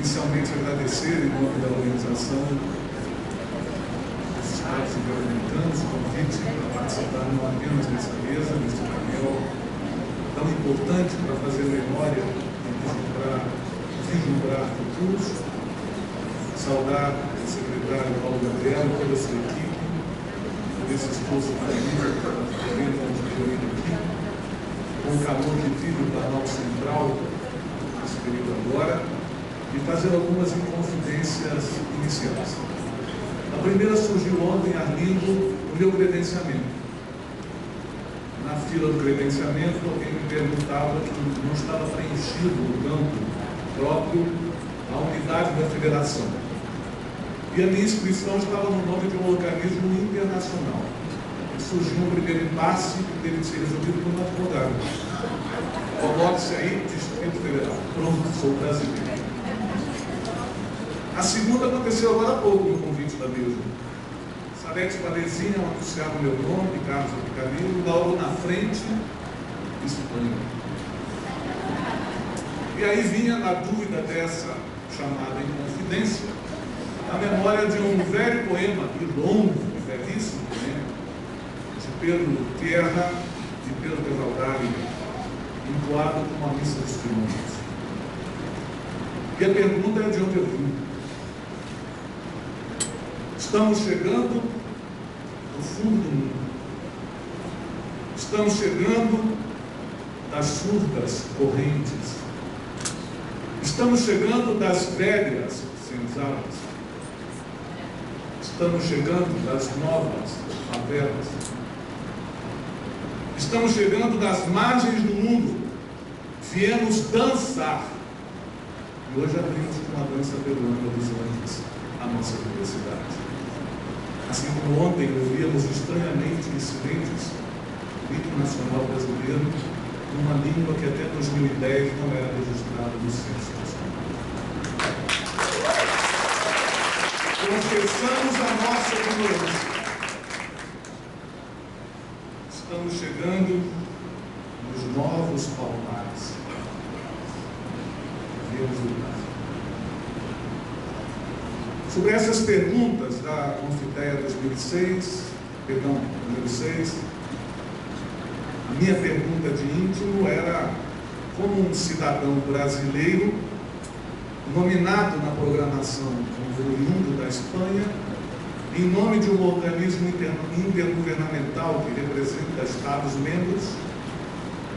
inicialmente agradecer em nome da organização dos Estados Ibero-Americanos o convite para participar não apenas dessa mesa, neste painel tão importante para fazer memória e vislumbrar futuros. Saudar o secretário Paulo Gabriel e toda a sua equipe, por esse esforço família para poder nos reunir aqui, com o calor que vive o Planalto Central nesse período agora, e fazer algumas inconfidências iniciais. A primeira surgiu ontem, Arlindo, o meu credenciamento. Na fila do credenciamento, alguém me perguntava que não estava preenchido no campo próprio a unidade da federação. E a minha inscrição estava no nome de um organismo internacional. E surgiu um primeiro impasse que teve que ser resolvido por um advogado. Coloque-se aí, Distrito Federal. Pronto, sou brasileiro. A segunda aconteceu agora há pouco, no convite da mesa. Salete Palezinha anunciava o meu nome, Carlos Camilo, logo na frente, Espanha. E aí vinha, na dúvida dessa chamada Inconfidência, a memória de um velho poema, e longo, e belíssimo poema, de Pedro Terra, de Pedro Cavalcari, entoado com uma missa dos triunfos. E a pergunta é de onde eu vim. Estamos chegando no fundo do mundo. Estamos chegando das surdas correntes. Estamos chegando das velhas senzalas. Estamos chegando das novas favelas. Estamos chegando das margens do mundo. Viemos dançar. E hoje abrimos com uma dança peruana dos Andes a nossa diversidade. Assim como ontem ouvíamos estranhamente incidentes do hino nacional brasileiro numa língua que até 2010 não era registrada no Censo Nacional. Confessamos a nossa ignorância. Estamos chegando nos novos palmares. Viemos lutar. Sobre essas perguntas da Confiteia 2006, a minha pergunta de íntimo era como um cidadão brasileiro, nominado na programação como oriundo da Espanha, em nome de um organismo intergovernamental que representa Estados-membros,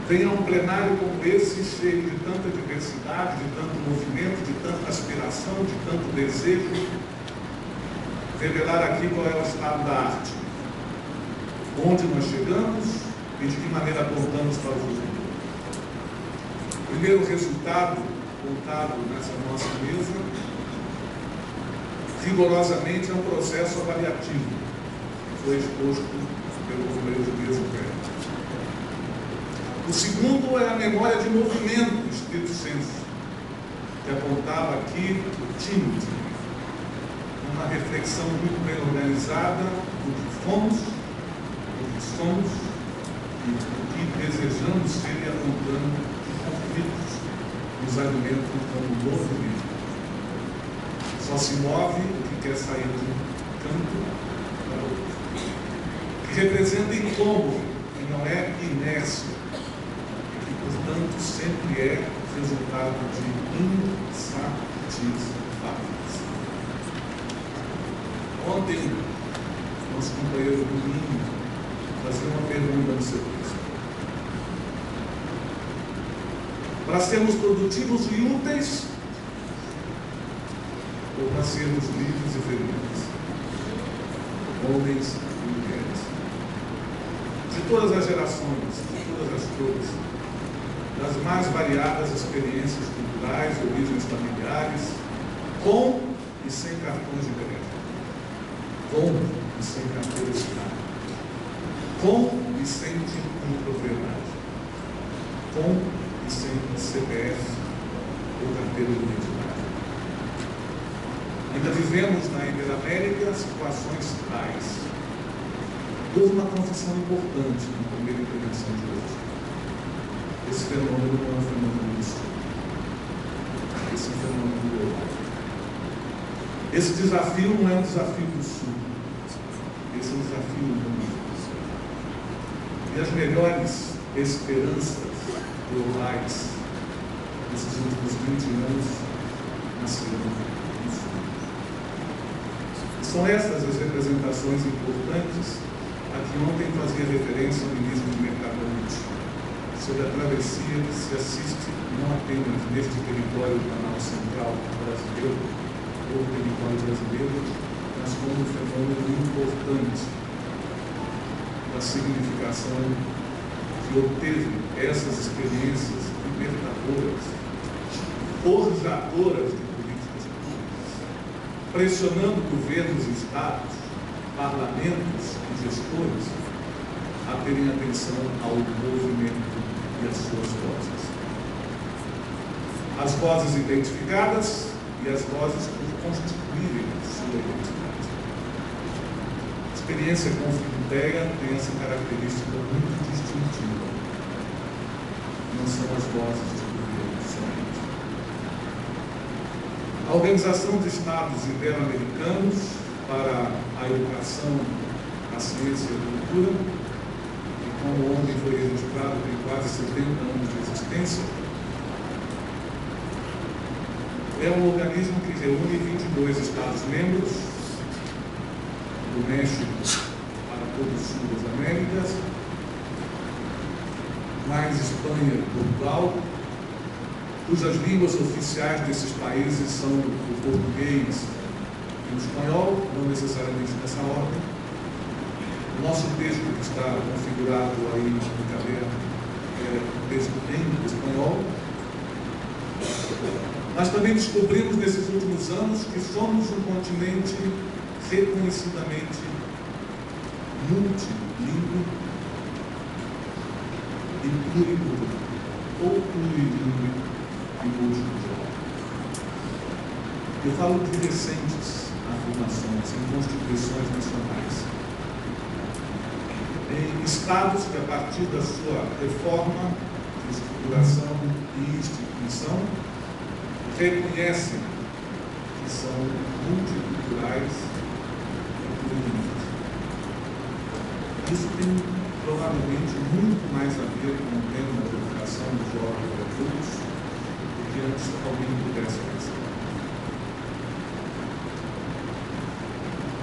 vem a um plenário como esse, cheio de tanta diversidade, de tanto movimento, de tanta aspiração, de tanto desejo, revelar aqui qual é o estado da arte, onde nós chegamos e de que maneira apontamos para o futuro. O primeiro resultado contado nessa nossa mesa, rigorosamente, é um processo avaliativo, que foi exposto pelo companheiro de mesa Pedro. O segundo é a memória de movimento, estrito senso, que apontava aqui o tímido, uma reflexão muito bem organizada do que fomos, do que somos e do que desejamos ser, e apontando que conflitos nos alimentam como um novo livro. Só se move o que quer sair de um canto para outro, que representa incômodo, que não é inércia, e que, portanto, sempre é resultado de insatisfação. Ontem, nosso companheiro Domingo fazia uma pergunta no seu texto. Para sermos produtivos e úteis, ou para sermos livres e felizes, homens e mulheres, de todas as gerações, de todas as cores, das mais variadas experiências culturais, origens familiares, com e sem cartões de crédito, com e sem carteira assinada, com e sem título de propriedade, com e sem CPF ou carteira de identidade. Ainda vivemos na Iberoamérica situações tais. Houve uma confissão importante na primeira intervenção de hoje. Esse fenômeno não é um fenômeno histórico. esse fenômeno global. Esse desafio não é um desafio do Sul, esse é um desafio único. E as melhores esperanças globais nesses últimos 20 anos nasceram no Sul. São essas as representações importantes a que ontem fazia referência o ministro do Mercadante, sobre a travessia que se assiste não apenas neste território canal central brasileiro, ou território brasileiro, mas como um fenômeno importante da significação que obteve essas experiências libertadoras, forjadoras de políticas públicas, pressionando governos e estados, parlamentos e gestores a terem atenção ao movimento e às suas vozes. As vozes identificadas e as vozes por constituírem sua identidade. A experiência conflitéia tem essa característica muito distintiva. Não são as vozes de governo somente. A Organização dos Estados Ibero-Americanos para a Educação, a Ciência e a Cultura, que como ontem foi registrado, tem quase 70 anos de existência, é um organismo que reúne 22 Estados-membros, do México para todo o sul das Américas, mais Espanha e Portugal, cujas línguas oficiais desses países são o português e o espanhol, não necessariamente nessa ordem. O nosso texto que está configurado aí no caderno é um texto em espanhol. Nós também descobrimos nesses últimos anos que somos um continente reconhecidamente multilíngue e pluricultural, ou plurilíngue e multicultural. Eu falo de recentes afirmações em constituições nacionais, em estados que, a partir da sua reforma de estruturação e instituição, reconhecem que são multiculturais e plurilingües. Isso tem provavelmente muito mais a ver com o tema da educação dos jovens e adultos do que antes alguém pudesse pensar.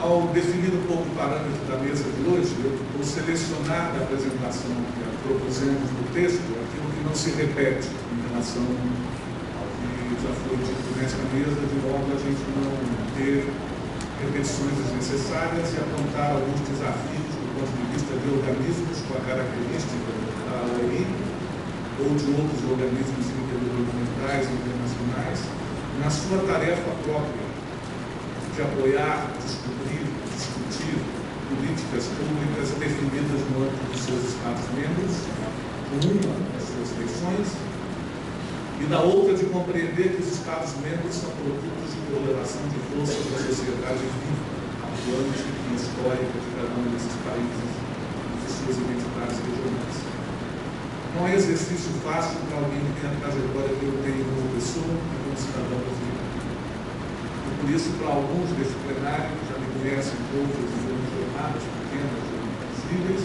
Ao definir um pouco o parâmetro da mesa de hoje, eu vou selecionar da apresentação que propusemos no texto aquilo que não se repete em relação ao que já foi dito nesta mesa, de modo a gente não ter repetições desnecessárias e apontar alguns desafios do ponto de vista de organismos com a característica da OEI ou de outros organismos intergovernamentais e internacionais na sua tarefa própria de apoiar, descobrir, discutir políticas públicas definidas no âmbito dos seus Estados-membros, com uma das suas eleições, e da outra de compreender que os Estados-membros são produtos de correlação de forças da sociedade viva, atuante e histórica de cada um desses países e de suas identidades regionais. Não é exercício fácil para alguém que tem a trajetória que eu tenho como pessoa e como cidadão brasileiro. Por isso, para alguns desse plenário, que já me conhecem outras e outras jornadas pequenas e invisíveis,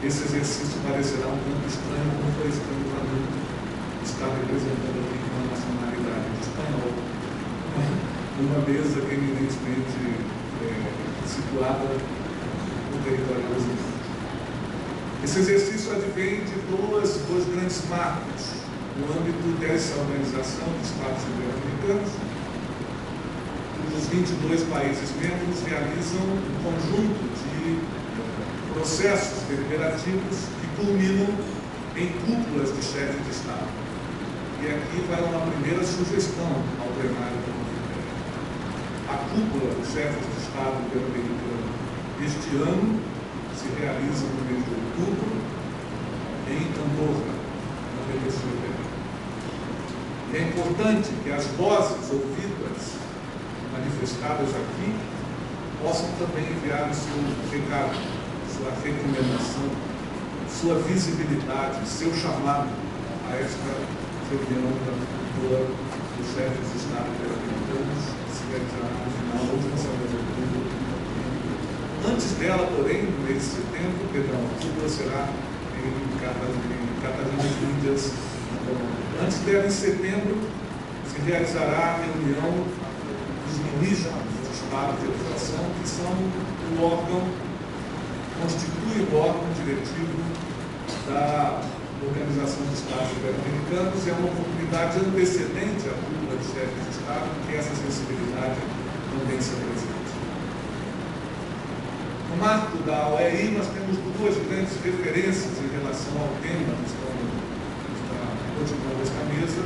esse exercício parecerá um tanto estranho, como foi estranho para mim estar representando aqui uma nacionalidade espanhola, uma mesa eminentemente situada no território brasileiro. Esse exercício advém de dois grandes marcos no âmbito dessa organização de Estados Ibero-Americanos. Os 22 países membros realizam um conjunto de processos deliberativos que culminam em cúpulas de chefes de Estado. E aqui vai uma primeira sugestão ao plenário da Conferência. A cúpula dos chefes de Estado ibero-americano este ano se realiza no mês de outubro em Andorra, na Península Ibérica. E é importante que as vozes ouvidas manifestadas aqui, possam também enviar o seu recado, sua recomendação, sua visibilidade, seu chamado a esta reunião da cultura dos chefes de Estado interamericana se realizará no final da última semana de outubro. Antes dela, porém, no mês de setembro, outubro será em Catarina de Índias. Antes dela, em setembro, se realizará a reunião dos ministros do Estado de Educação, que são o órgão, constitui o órgão diretivo da Organização dos Estados Interamericana. É uma oportunidade antecedente à cúpula de chefes de Estado que essa sensibilidade também se apresente. No marco da OEI, nós temos duas grandes referências em relação ao tema que estamos continuando esta mesa,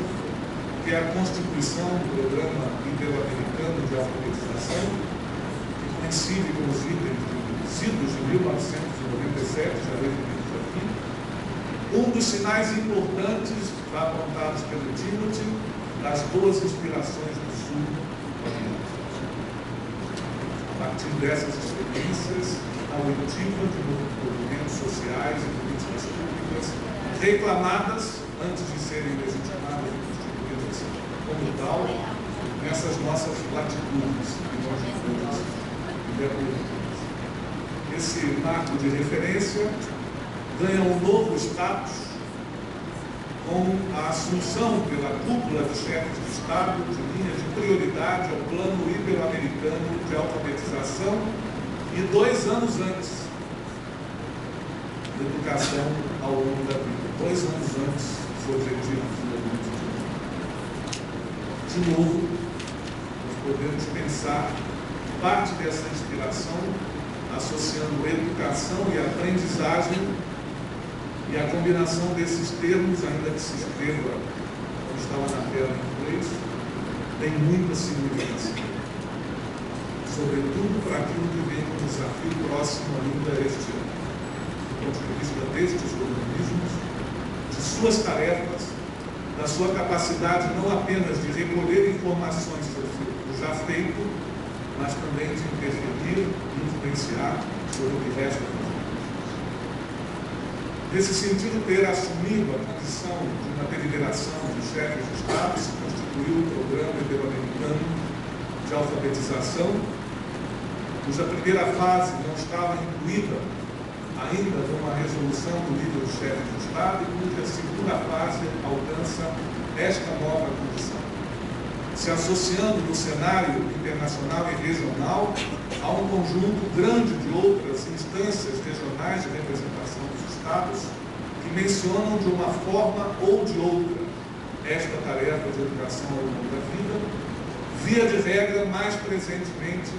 que é a constituição do Programa Ibero-Americano de Alfabetização, que coincide com os idos de 1997, já referidos aqui. Um dos sinais importantes apontados pelo Timothy das boas inspirações do Sul. A partir dessas experiências, a oitiva de movimentos sociais e políticas públicas reclamadas antes de serem legitimadas e constituídas como tal, nessas nossas latitudes e longitudes interpretadas. Esse marco de referência ganha um novo status com a assunção pela cúpula de chefes de Estado de linha de prioridade ao Plano Ibero-Americano de Alfabetização e 2 anos antes, de educação ao longo da vida. 2 anos antes dos objetivos de novo, nós podemos pensar parte dessa inspiração associando educação e aprendizagem, e a combinação desses termos, ainda que se escreva como estava na tela em inglês, tem muita significância, sobretudo para aquilo que vem como desafio próximo ainda este ano, do ponto de vista destes organismos, de suas tarefas, da sua capacidade não apenas de recolher informações sobre o já feito, mas também de interferir e influenciar sobre o que resta do mundo. Nesse sentido, ter assumido a condição de uma deliberação dos chefes de Estado, se constituiu o Programa Ibero-Americano de Alfabetização, cuja primeira fase não estava incluída ainda numa resolução do líder dos chefes de Estado e cuja segunda fase alcança esta nova condição, se associando no cenário internacional e regional a um conjunto grande de outras instâncias regionais de representação dos Estados que mencionam de uma forma ou de outra esta tarefa de educação ao longo da vida, via de regra mais presentemente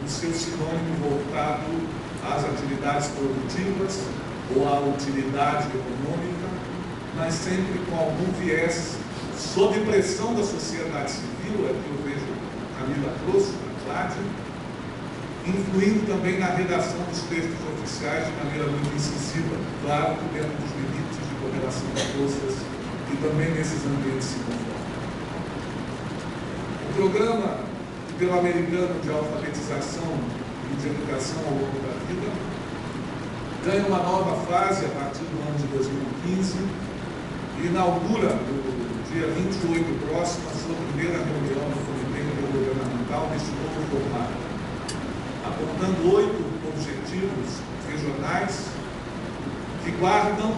no seu sinônimo voltado às atividades produtivas ou à utilidade econômica, mas sempre com algum viés sob pressão da sociedade civil, aqui eu vejo Camila Prost, a Cláudia, influindo também na redação dos textos oficiais de maneira muito incisiva, claro que dentro dos limites de correlação de forças que também nesses ambientes se conformam. O Programa Ibero-Americano de Alfabetização e de Educação ao longo da vida ganha uma nova fase a partir do ano de 2015 e inaugura no dia 28 próximo a sua primeira reunião no Comitê Intergovernamental neste novo formato, apontando 8 objetivos regionais que guardam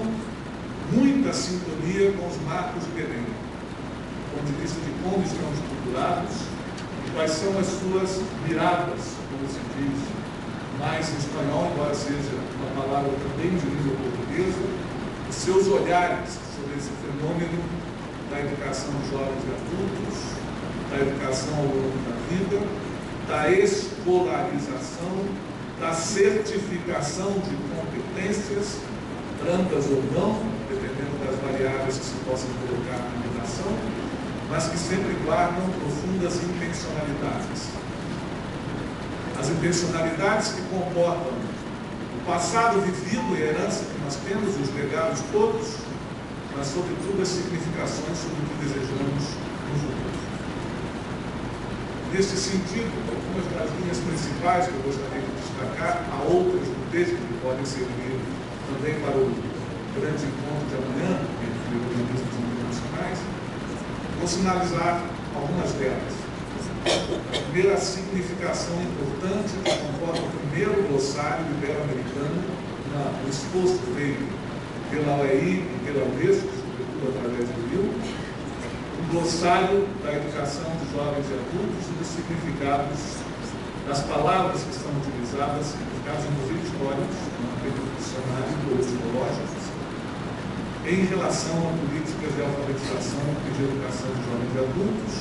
muita sintonia com os marcos de Belém, do ponto de vista de como estão estruturados e quais são as suas miradas, como se diz mais em espanhol, embora seja uma palavra também de língua portuguesa, os seus olhares sobre esse fenômeno da educação de jovens e adultos, da educação ao longo da vida, da escolarização, da certificação de competências, brancas ou não, dependendo das variáveis que se possam colocar na redação, mas que sempre guardam profundas intencionalidades. As intencionalidades que comportam o passado vivido e a herança que nós temos, os legados todos, mas sobretudo as significações sobre o que desejamos no futuro. Neste sentido, algumas das linhas principais que eu gostaria de destacar, há outras no texto que podem servir também para o grande encontro de amanhã entre organismos internacionais, vou sinalizar algumas delas. A primeira significação importante que comporta o primeiro glossário ibero-americano, o esforço feito pela UEI e pela Unesco, sobretudo através do Rio, o glossário da educação de jovens e adultos e dos significados das palavras que são utilizadas, significados históricos, no período dicionário ou etimológicos, em relação a políticas de alfabetização e de educação de jovens e adultos,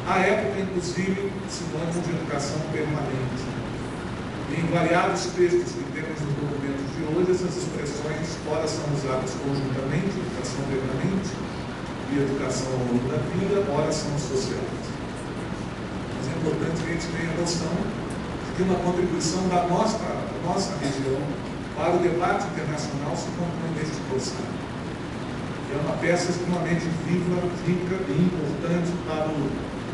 à época, inclusive, sinônimo de educação permanente. Em variados textos que temos nos documentos de hoje, essas expressões, ora são usadas conjuntamente, educação permanente e educação ao longo da vida, ora são associadas. Mas é importante que a gente tenha noção de que uma contribuição da nossa região para o debate internacional se compõe neste glossário. É uma peça extremamente viva, rica e importante para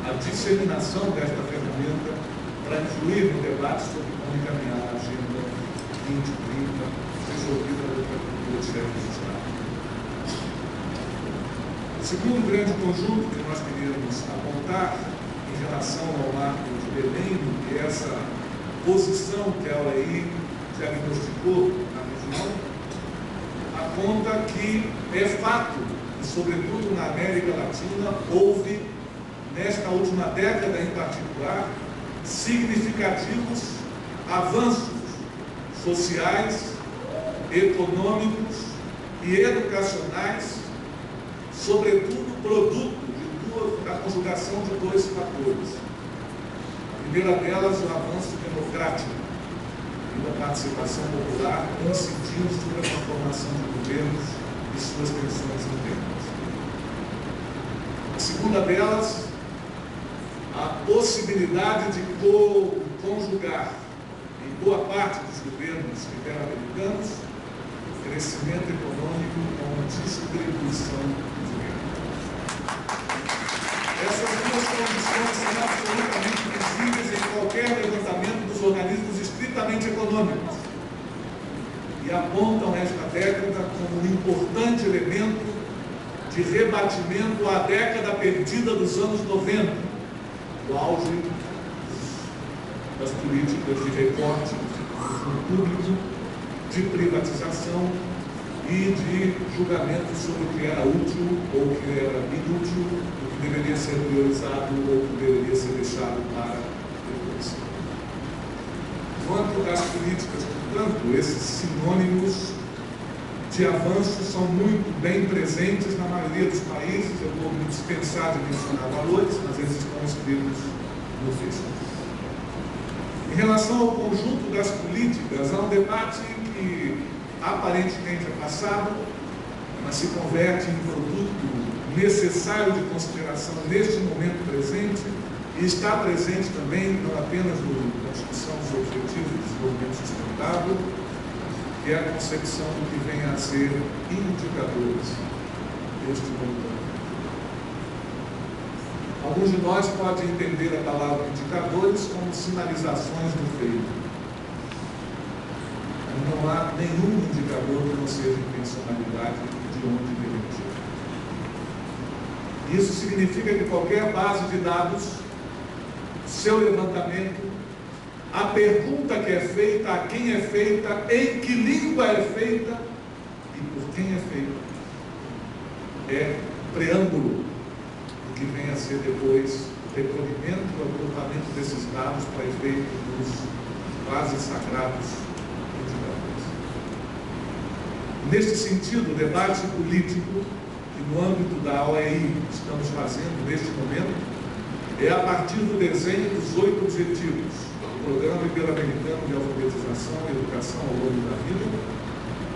a disseminação desta ferramenta para influir no debate sobre como encaminhar a Agenda 2030, resolvida pela cultura de chefe de Estado. O segundo grande conjunto que nós queríamos apontar em relação ao marco de Belém, que é essa posição que a OEI diagnosticou na região, aponta que é fato, e sobretudo na América Latina, houve, nesta última década em particular, significativos avanços sociais, econômicos e educacionais, sobretudo produto da conjugação de dois fatores. A primeira delas, o avanço democrático e da participação popular, incidindo sobre a transformação de governos e suas tensões internas. A segunda delas, a possibilidade de conjugar em boa parte dos governos ibero-americanos o crescimento econômico com a distribuição de renda. Essas duas condições são absolutamente visíveis em qualquer levantamento dos organismos estritamente econômicos e apontam esta década como um importante elemento de rebatimento à década perdida dos anos 90, o auge das políticas de recorte do público, de privatização e de julgamento sobre o que era útil ou o que era inútil, o que deveria ser priorizado ou o que deveria ser deixado para depois. Quanto às políticas, portanto, esses sinônimos de avanço são muito bem presentes na maioria dos países. Eu vou me dispensar de mencionar valores, mas eles estão escritos no texto. Em relação ao conjunto das políticas, há um debate que aparentemente é passado, mas se converte em produto necessário de consideração neste momento presente e está presente também, não apenas na discussão dos objetivos de desenvolvimento sustentável, que é a concepção do que vem a ser indicadores deste montante. Alguns de nós podem entender a palavra indicadores como sinalizações do feito. Não há nenhum indicador que não seja intencionalidade de onde devemos chegar. Isso significa que qualquer base de dados, seu levantamento, a pergunta que é feita, a quem é feita, em que língua é feita e por quem é feita, é preâmbulo do que vem a ser depois o recolhimento e o agrupamento desses dados para efeito dos quase sagrados indicadores. Neste sentido, o debate político que no âmbito da OEI estamos fazendo neste momento é a partir do desenho dos 8 objetivos do Programa Ibero-Americano de Alfabetização e Educação ao longo da vida,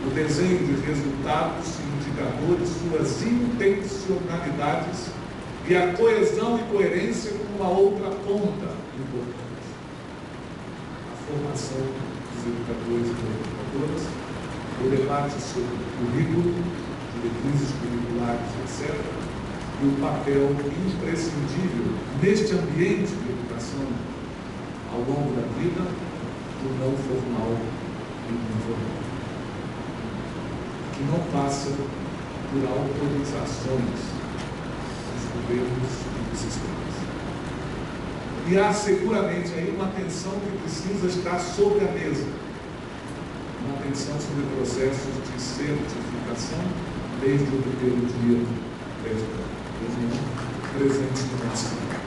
o desenho de resultados e indicadores, suas intencionalidades e a coesão e coerência com a outra ponta importante, a formação dos educadores e das educadoras, o debate sobre o currículo, diretrizes curriculares, etc., e o papel imprescindível neste ambiente de educação ao longo da vida do não formal e do informal, que não passa por autorizações dos governos e dos sistemas. E há seguramente aí uma atenção que precisa estar sobre a mesa. Uma atenção sobre processos de certificação desde o primeiro dia desta reunião presente no nosso canal.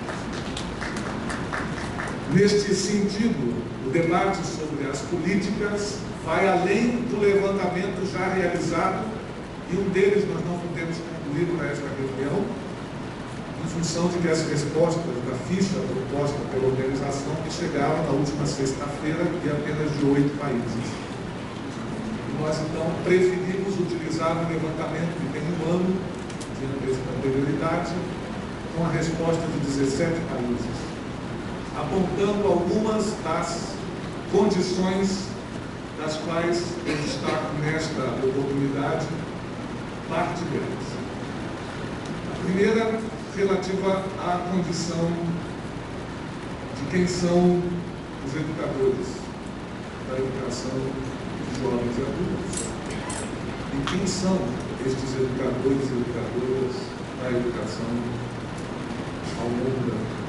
Neste sentido, o debate sobre as políticas vai além do levantamento já realizado, e um deles nós não podemos concluir para esta reunião, em função de que as respostas da ficha proposta pela organização que chegaram na última sexta-feira de apenas de 8 países. Nós, então, preferimos utilizar um levantamento que tem um ano de anterioridade, com a resposta de 17 países, apontando algumas das condições das quais eu destaco nesta oportunidade parte delas. A primeira, relativa à condição de quem são os educadores da educação de jovens e adultos. E quem são estes educadores e educadoras da educação ao longo da vida?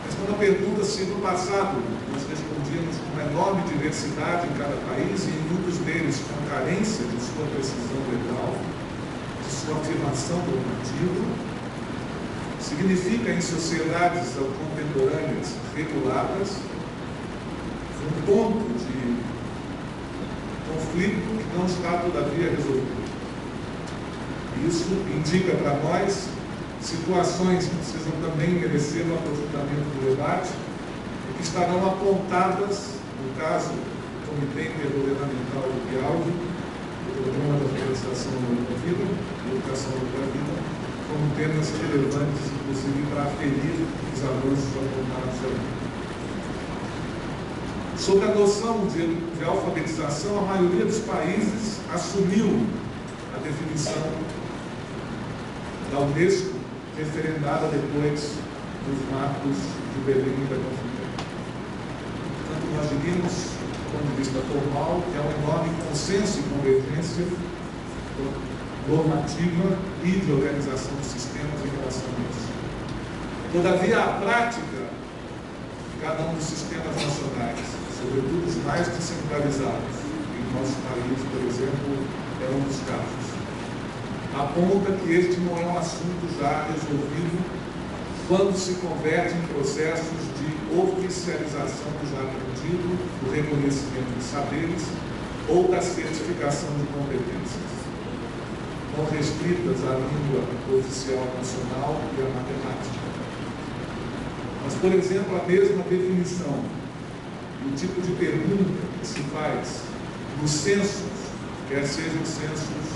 Esta é uma pergunta, se no passado nós respondíamos com uma enorme diversidade em cada país, e em muitos deles com carência de sua precisão legal, de sua afirmação normativa, significa em sociedades contemporâneas reguladas um ponto de conflito que não está todavia resolvido. Isso indica para nós situações que precisam também merecer um aprofundamento do debate e que estarão apontadas, no caso do Comitê Intergovernamental do Diálogo, do Programa da Alfabetização da Vida, Educação da Vida, como temas relevantes, inclusive, para aferir os avanços apontados ali. Sobre a noção de alfabetização, a maioria dos países assumiu a definição da Unesco, referendada depois dos marcos de Berlim e da Conferência. Portanto, nós diríamos, do ponto de vista formal, que há um enorme consenso e convergência normativa e de organização dos sistemas em relação a isso. Todavia, a prática de cada um dos sistemas nacionais, sobretudo os mais descentralizados, em nosso país, por exemplo, é um dos casos, aponta que este não é um assunto já resolvido quando se converte em processos de oficialização do já aprendido, do reconhecimento de saberes ou da certificação de competências, não restritas à língua oficial nacional e à matemática. Mas, por exemplo, a mesma definição e o tipo de pergunta que se faz nos censos, quer sejam censos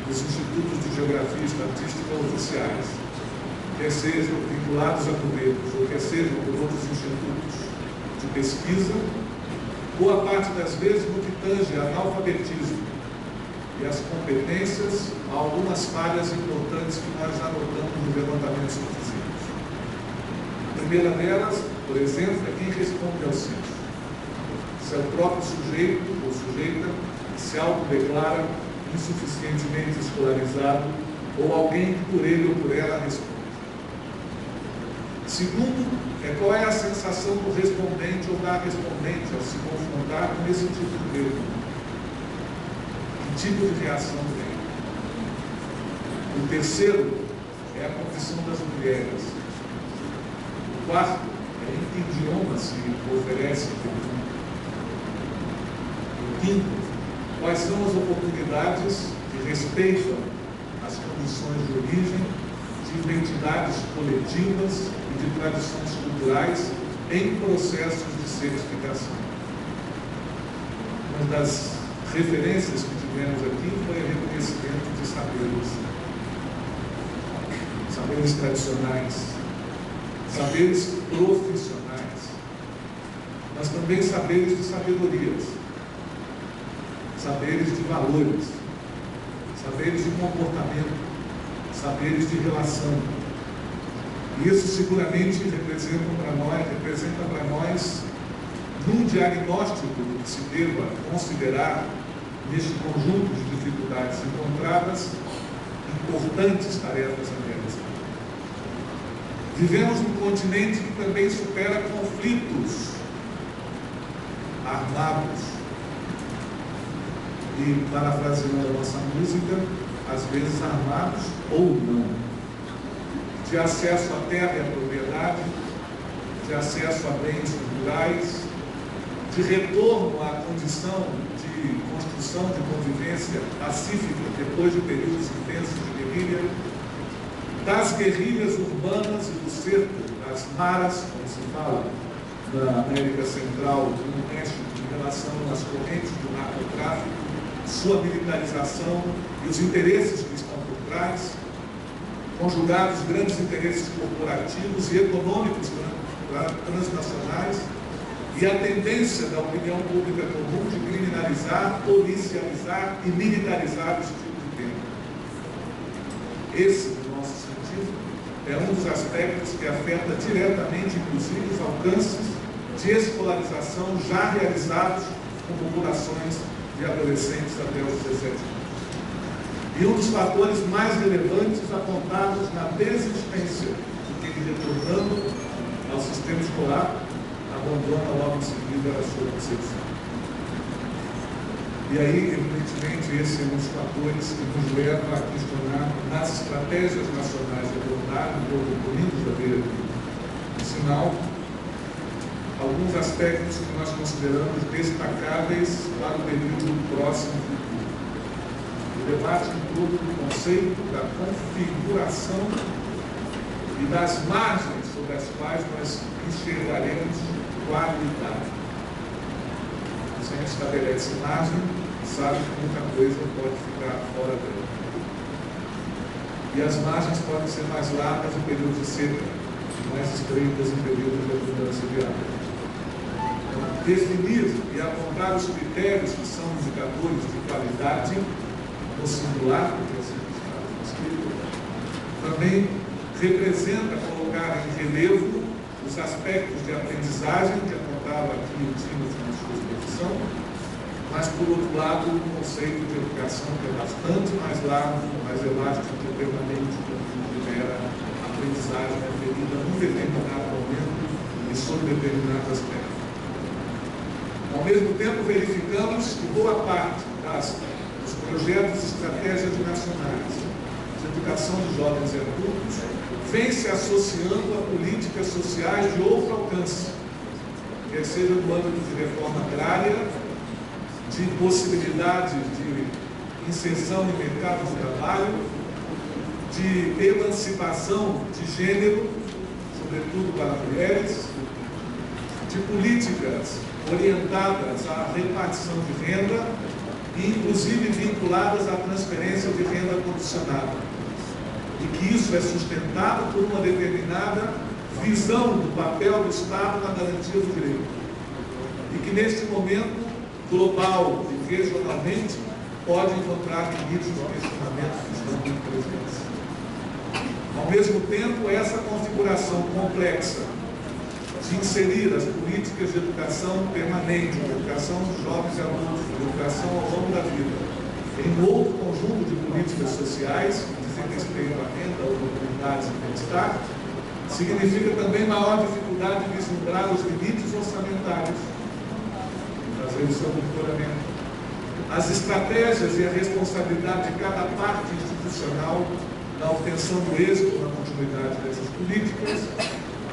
dos institutos de geografia e estatística oficiais, quer sejam vinculados a governos, ou quer sejam por outros institutos de pesquisa, boa parte das vezes no que tange analfabetismo e as competências, há algumas falhas importantes que nós já notamos nos levantamentos que fizemos. A primeira delas, por exemplo, é quem responde ao censo. Se é o próprio sujeito ou sujeita que se autodeclara insuficientemente escolarizado ou alguém que por ele ou por ela responde. Segundo, qual é a sensação do respondente ou da respondente ao se confrontar com esse tipo de pergunta? Que tipo de reação tem? O terceiro é a condição das mulheres. O quarto é em que idioma se oferece a pergunta. O quinto, quais são as oportunidades que respeitam as condições de origem, de identidades coletivas e de tradições culturais em processos de certificação. Uma das referências que tivemos aqui foi o reconhecimento de saberes tradicionais, saberes profissionais, mas também saberes de sabedorias, saberes de valores, saberes de comportamento, saberes de relação. E isso seguramente representa para nós, num diagnóstico do que se deva considerar neste conjunto de dificuldades encontradas, importantes tarefas a realizar. Vivemos num continente que também supera conflitos armados. E, parafraseando a nossa música, às vezes armados ou não. De acesso à terra e à propriedade, de acesso a bens culturais, de retorno à condição de construção de convivência pacífica depois de períodos intensos de guerrilha, das guerrilhas urbanas e do cerco, das maras, como se fala, da América Central e no México, em relação às correntes do narcotráfico, sua militarização e os interesses que estão por trás, conjugados grandes interesses corporativos e econômicos transnacionais, e a tendência da opinião pública comum de criminalizar, policializar e militarizar esse tipo de tema. Esse, no nosso sentido, é um dos aspectos que afeta diretamente, inclusive, os alcances de escolarização já realizados com populações de adolescentes até os 17 anos. E um dos fatores mais relevantes apontados na desistência de quem, retornando ao sistema escolar, abandona logo em seguida a sua concepção. E aí, evidentemente, esse é um dos fatores que nos leva a questionar nas estratégias nacionais de abordagem, incluindo da beira do sinal, alguns aspectos que nós consideramos destacáveis para o período próximo futuro. O debate em torno do conceito da configuração e das margens sobre as quais nós enxergaremos qualidade. Se a gente estabelece margem, sabe que muita coisa pode ficar fora dela. E as margens podem ser mais largas em períodos de seca, mais estreitas em períodos de abundância de água. Então, definir e apontar os critérios que são indicadores de qualidade no singular, porque assim está escrito, também representa colocar em relevo os aspectos de aprendizagem que apontava aqui o Timothy na sua exposição, mas, por outro lado, o conceito de educação que é bastante mais largo, mais elástico e permanente, que gera aprendizagem referida num determinado momento e sob determinado aspecto. Ao mesmo tempo, verificamos que boa parte dos projetos e estratégias nacionais de educação de jovens e adultos vem se associando a políticas sociais de outro alcance, quer seja no âmbito de reforma agrária, de possibilidade de inserção no mercado de trabalho, de emancipação de gênero, sobretudo para mulheres, de políticas orientadas à repartição de renda e, inclusive, vinculadas à transferência de renda condicionada. E que isso é sustentado por uma determinada visão do papel do Estado na garantia do direito. E que, neste momento, global e regionalmente, pode encontrar limites no questionamento que estão muito presentes. Ao mesmo tempo, essa configuração complexa de inserir as políticas de educação permanente, de educação dos jovens e adultos, de educação ao longo da vida, em um outro conjunto de políticas sociais, que dizem respeito à renda, oportunidades e bem-estar, significa também maior dificuldade de vislumbrar os limites orçamentários, fazer o seu monitoramento, as estratégias e a responsabilidade de cada parte institucional na obtenção do êxito na continuidade dessas políticas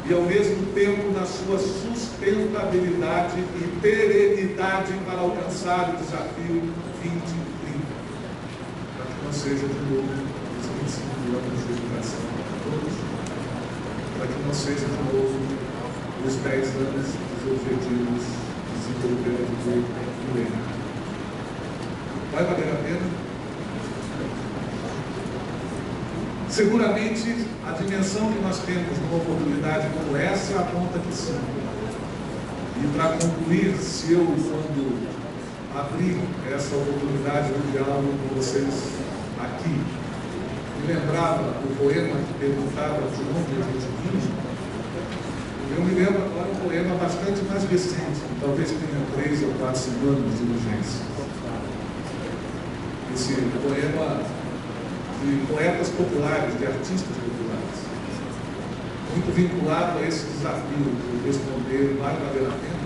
e, ao mesmo tempo, na sua sustentabilidade e perenidade para alcançar o desafio 2030, para que não seja de novo os 25 anos de educação para todos, para que não seja de novo os 10 anos dos objetivos de desenvolvimento do milênio. Vai valer a pena? Seguramente, a dimensão que nós temos numa oportunidade como essa aponta que sim. E para concluir, se eu, quando abrir essa oportunidade do diálogo com vocês aqui, me lembrava do poema que perguntava de onde a gente vinha, eu me lembro agora um poema bastante mais recente, que talvez tenha 3 ou 4 semanas de urgência. Esse poema de poetas populares, de artistas populares. muito vinculado a esse desafio de responder: vai valer a pena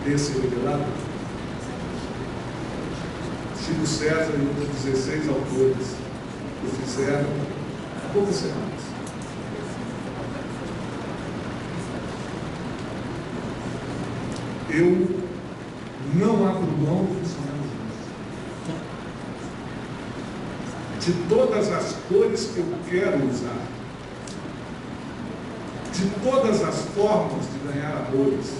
ter se revelado? Chico César e outros 16 autores o fizeram há poucas semanas. Eu não abro mão do funcionário justo. De todas as cores que eu quero usar, de todas as formas de ganhar amores,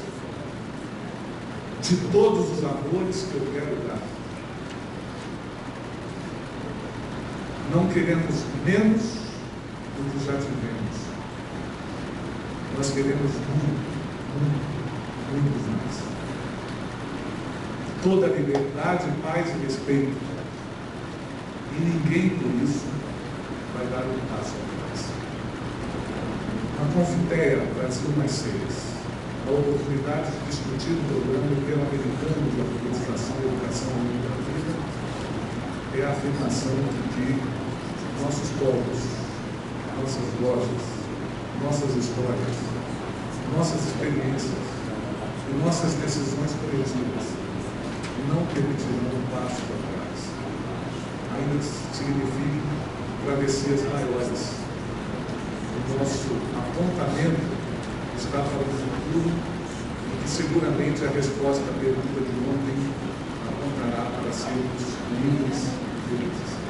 de todos os amores que eu quero dar. Não queremos menos do que já tivemos. Nós queremos muito mais. Toda liberdade, paz e respeito. E ninguém, por isso, vai dar um passo atrás. Na Confiteia Brasil Mais 6, a oportunidade de discutir o programa Ibero-Americano de Alfabetização e Educação ao longo da vida é a afirmação de que nossos povos, nossas lojas, nossas histórias, nossas experiências e nossas decisões coletivas não permitirão um passo atrás, ainda que signifique travessias maiores. O nosso apontamento está para o futuro e que seguramente a resposta à pergunta de ontem apontará para sermos livres e felizes.